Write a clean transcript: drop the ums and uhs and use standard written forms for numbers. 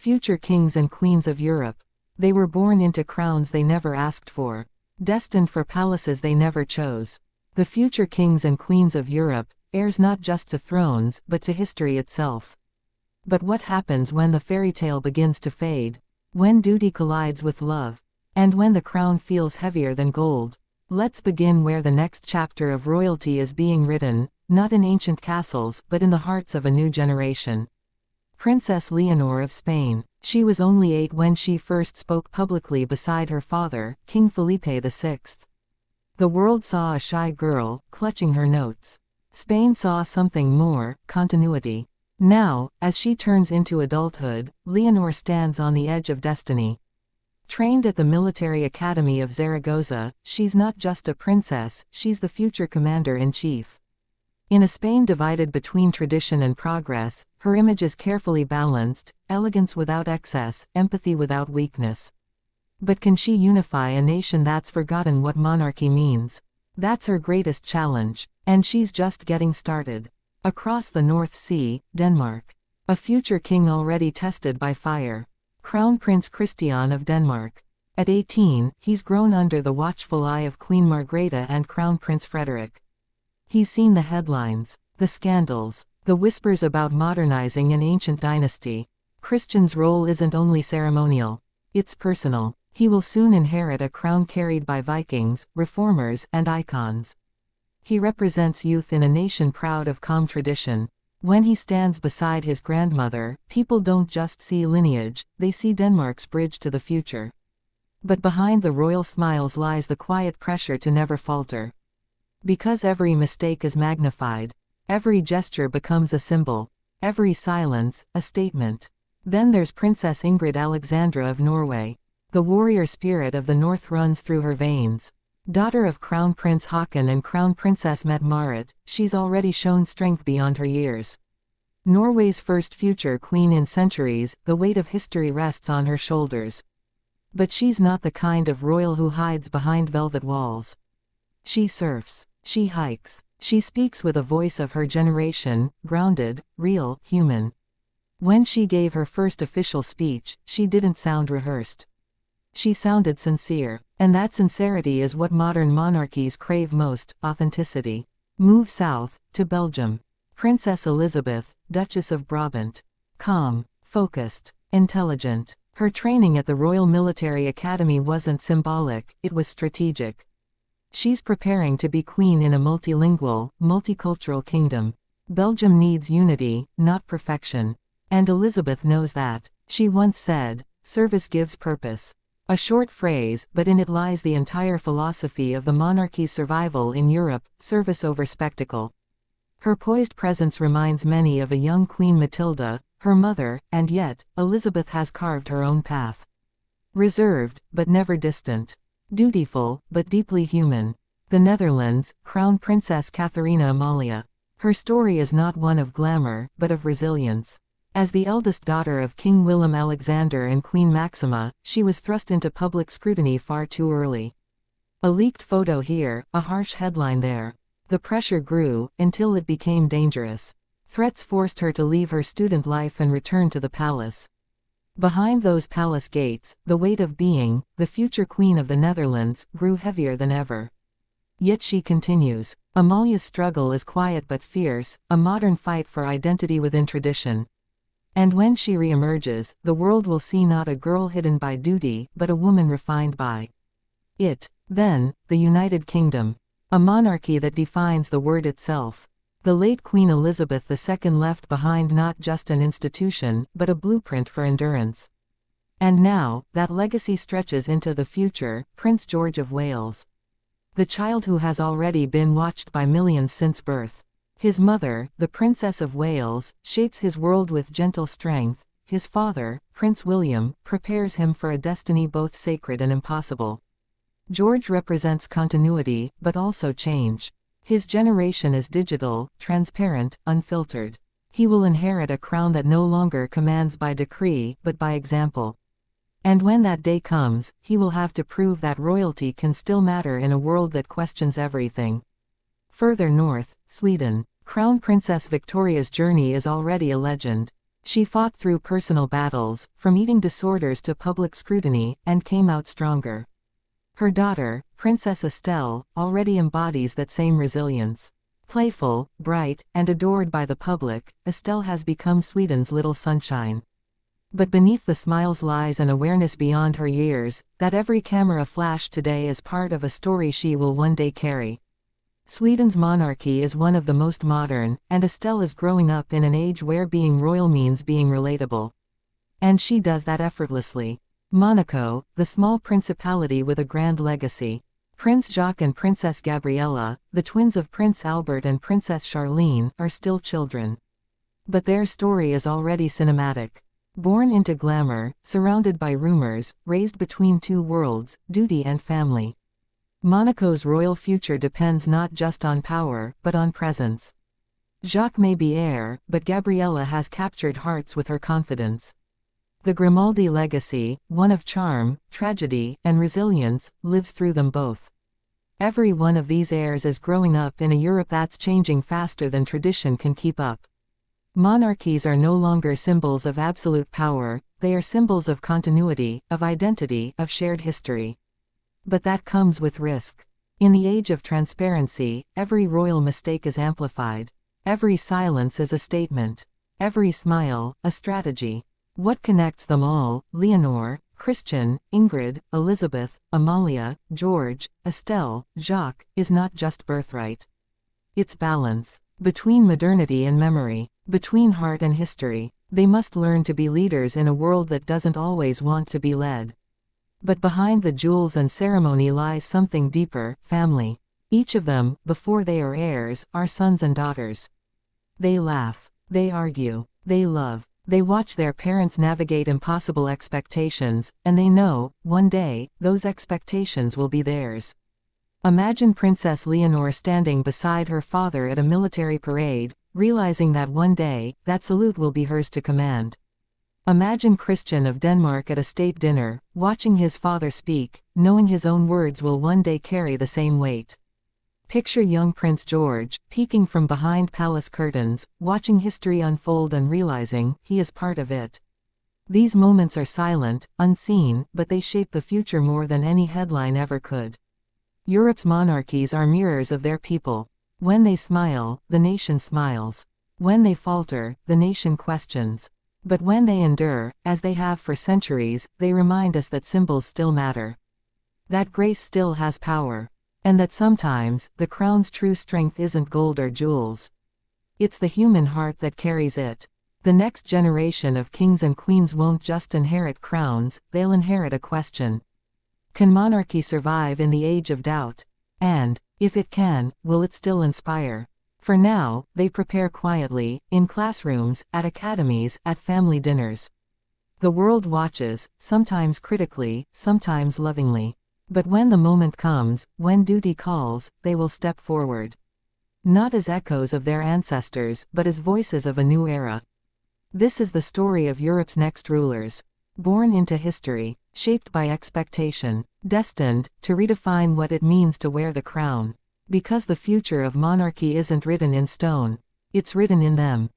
future kings and queens of Europe. They were born into crowns they never asked for, destined for palaces they never chose. The future kings and queens of Europe, heirs not just to thrones but to history itself. But what happens when the fairy tale begins to fade? When duty collides with love? And when the crown feels heavier than gold? Let's begin where the next chapter of royalty is being written, not in ancient castles but in the hearts of a new generation. Princess Leonor of Spain. She was only 8 when she first spoke publicly beside her father, King Felipe VI. The world saw a shy girl, clutching her notes. Spain saw something more, continuity. Now, as she turns into adulthood, Leonor stands on the edge of destiny. Trained at the military academy of Zaragoza, she's not just a princess, she's the future commander-in-chief. In a Spain divided between tradition and progress, her image is carefully balanced, elegance without excess, empathy without weakness. But can she unify a nation that's forgotten what monarchy means? That's her greatest challenge. And she's just getting started. Across the North Sea, Denmark. A future king already tested by fire. Crown Prince Christian of Denmark. At 18, he's grown under the watchful eye of Queen Margrethe and Crown Prince Frederik. He's seen the headlines, the scandals, the whispers about modernizing an ancient dynasty. Christian's role isn't only ceremonial. It's personal. He will soon inherit a crown carried by Vikings, reformers, and icons. He represents youth in a nation proud of calm tradition. When he stands beside his grandmother, people don't just see lineage, they see Denmark's bridge to the future. But behind the royal smiles lies the quiet pressure to never falter. Because every mistake is magnified. Every gesture becomes a symbol. Every silence, a statement. Then there's Princess Ingrid Alexandra of Norway. The warrior spirit of the north runs through her veins. Daughter of Crown Prince Haakon and Crown Princess Mette-Marit, she's already shown strength beyond her years. Norway's first future queen in centuries, the weight of history rests on her shoulders. But she's not the kind of royal who hides behind velvet walls. She surfs. She hikes. She speaks with a voice of her generation, grounded, real, human. When she gave her first official speech, she didn't sound rehearsed. She sounded sincere. And that sincerity is what modern monarchies crave most, authenticity. Move south, to Belgium. Princess Elizabeth, Duchess of Brabant. Calm, focused, intelligent. Her training at the Royal Military Academy wasn't symbolic, it was strategic. She's preparing to be queen in a multilingual, multicultural kingdom. Belgium needs unity, not perfection. And Elizabeth knows that. She once said, "Service gives purpose." A short phrase, but in it lies the entire philosophy of the monarchy's survival in Europe, service over spectacle. Her poised presence reminds many of a young Queen Matilda, her mother, and yet, Elizabeth has carved her own path. Reserved, but never distant. Dutiful, but deeply human. The Netherlands, Crown Princess Catharina Amalia. Her story is not one of glamour, but of resilience. As the eldest daughter of King Willem-Alexander and Queen Maxima, she was thrust into public scrutiny far too early. A leaked photo here, a harsh headline there. The pressure grew, until it became dangerous. Threats forced her to leave her student life and return to the palace. Behind those palace gates, the weight of being, the future queen of the Netherlands, grew heavier than ever. Yet she continues. Amalia's struggle is quiet but fierce, a modern fight for identity within tradition. And when she re-emerges, the world will see not a girl hidden by duty, but a woman refined by it. Then, the United Kingdom. A monarchy that defines the word itself. The late Queen Elizabeth II left behind not just an institution, but a blueprint for endurance. And now, that legacy stretches into the future, Prince George of Wales. The child who has already been watched by millions since birth. His mother, the Princess of Wales, shapes his world with gentle strength. His father, Prince William, prepares him for a destiny both sacred and impossible. George represents continuity, but also change. His generation is digital, transparent, unfiltered. He will inherit a crown that no longer commands by decree, but by example. And when that day comes, he will have to prove that royalty can still matter in a world that questions everything. Further north, Sweden. Crown Princess Victoria's journey is already a legend. She fought through personal battles, from eating disorders to public scrutiny, and came out stronger. Her daughter, Princess Estelle, already embodies that same resilience. Playful, bright, and adored by the public, Estelle has become Sweden's little sunshine. But beneath the smiles lies an awareness beyond her years, that every camera flash today is part of a story she will one day carry. Sweden's monarchy is one of the most modern, and Estelle is growing up in an age where being royal means being relatable. And she does that effortlessly. Monaco, the small principality with a grand legacy. Prince Jacques and Princess Gabriella, the twins of Prince Albert and Princess Charlene, are still children. But their story is already cinematic. Born into glamour, surrounded by rumors, raised between two worlds, duty and family. Monaco's royal future depends not just on power, but on presence. Jacques may be heir, but Gabriella has captured hearts with her confidence. The Grimaldi legacy, one of charm, tragedy, and resilience, lives through them both. Every one of these heirs is growing up in a Europe that's changing faster than tradition can keep up. Monarchies are no longer symbols of absolute power, they are symbols of continuity, of identity, of shared history. But that comes with risk. In the age of transparency, every royal mistake is amplified. Every silence is a statement. Every smile, a strategy. What connects them all, Leonor, Christian, Ingrid, Elizabeth, Amalia, George, Estelle, Jacques, is not just birthright. It's balance. Between modernity and memory. Between heart and history. They must learn to be leaders in a world that doesn't always want to be led. But behind the jewels and ceremony lies something deeper, family. Each of them, before they are heirs, are sons and daughters. They laugh. They argue. They love. They watch their parents navigate impossible expectations, and they know, one day, those expectations will be theirs. Imagine Princess Leonor standing beside her father at a military parade, realizing that one day, that salute will be hers to command. Imagine Christian of Denmark at a state dinner, watching his father speak, knowing his own words will one day carry the same weight. Picture young Prince George, peeking from behind palace curtains, watching history unfold and realizing he is part of it. These moments are silent, unseen, but they shape the future more than any headline ever could. Europe's monarchies are mirrors of their people. When they smile, the nation smiles. When they falter, the nation questions. But when they endure, as they have for centuries, they remind us that symbols still matter. That grace still has power. And that sometimes, the crown's true strength isn't gold or jewels. It's the human heart that carries it. The next generation of kings and queens won't just inherit crowns, they'll inherit a question. Can monarchy survive in the age of doubt? And, if it can, will it still inspire? For now, they prepare quietly, in classrooms, at academies, at family dinners. The world watches, sometimes critically, sometimes lovingly. But when the moment comes, when duty calls, they will step forward. Not as echoes of their ancestors, but as voices of a new era. This is the story of Europe's next rulers. Born into history, shaped by expectation, destined to redefine what it means to wear the crown. Because the future of monarchy isn't written in stone. It's written in them.